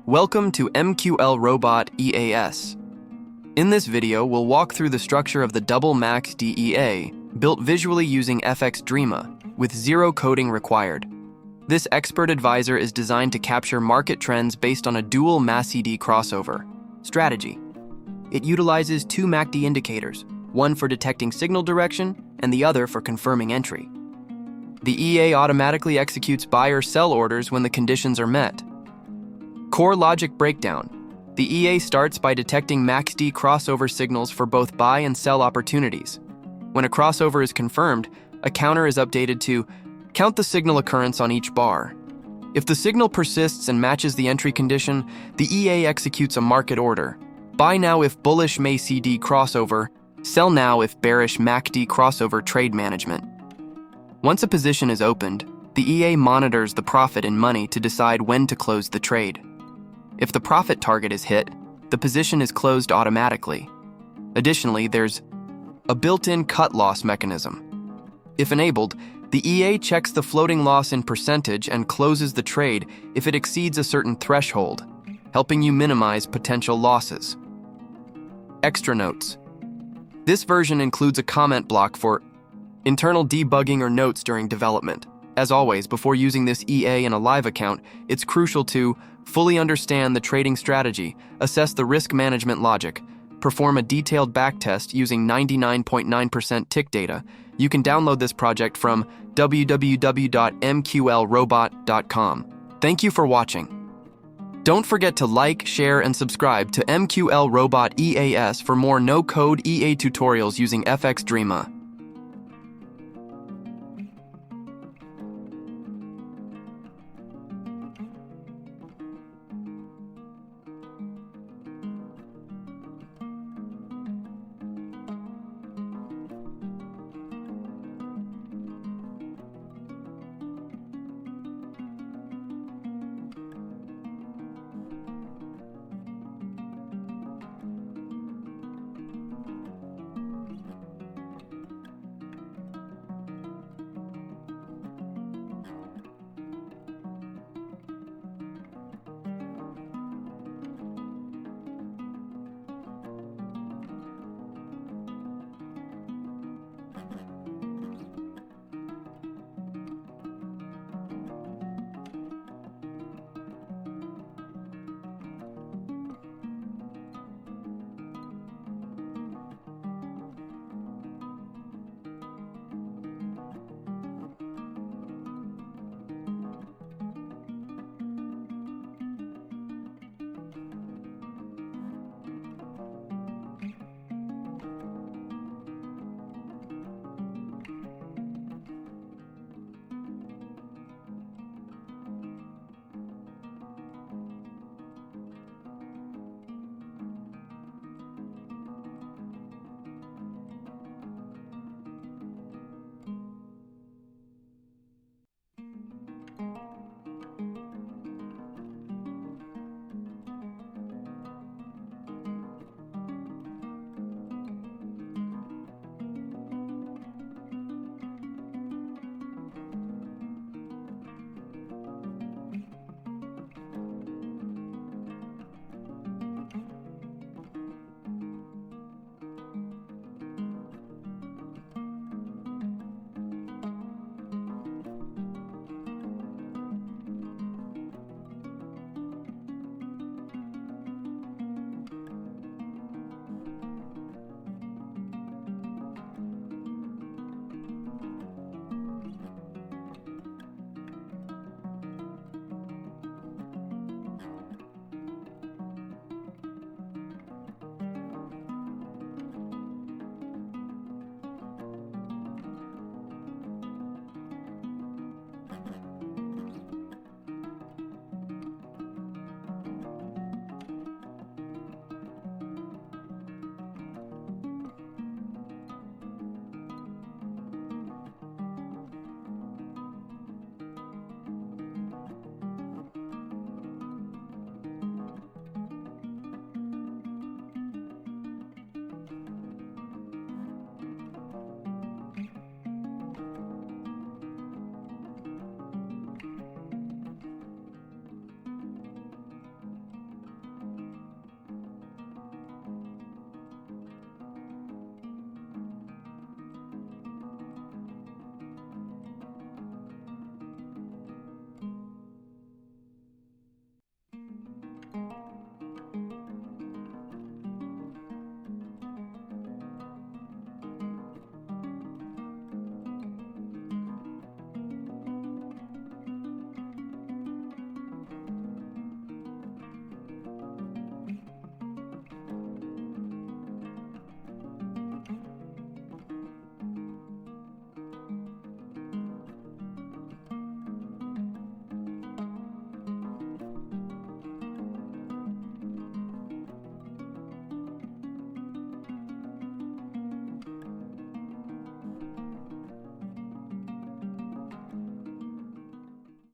Welcome to MQLrobot EAS. In this video, we'll walk through the structure of the double MACD EA, built visually using FXDreema, with zero coding required. This expert advisor is designed to capture market trends based on a dual MACD crossover strategy. It utilizes two MACD indicators, one for detecting signal direction and the other for confirming entry. The EA automatically executes buy or sell orders when the conditions are met. Core logic breakdown. The EA starts by detecting MACD crossover signals for both buy and sell opportunities. When a crossover is confirmed, a counter is updated to count the signal occurrence on each bar. If the signal persists and matches the entry condition, the EA executes a market order. Buy now if bullish MACD crossover, sell now if bearish MACD crossover trade management. Once a position is opened, the EA monitors the profit in money to decide when to close the trade. If the profit target is hit, the position is closed automatically. Additionally, there's a built-in cut loss mechanism. If enabled, the EA checks the floating loss in percentage and closes the trade if it exceeds a certain threshold, helping you minimize potential losses. Extra notes. This version includes a comment block for internal debugging or notes during development. As always, before using this EA in a live account, it's crucial to fully understand the trading strategy, assess the risk management logic, perform a detailed backtest using 99.9% tick data. You can download this project from www.MQLrobot.com. Thank you for watching. Don't forget to like, share, and subscribe to MQLrobot EAS for more no-code EA tutorials using FXDreema.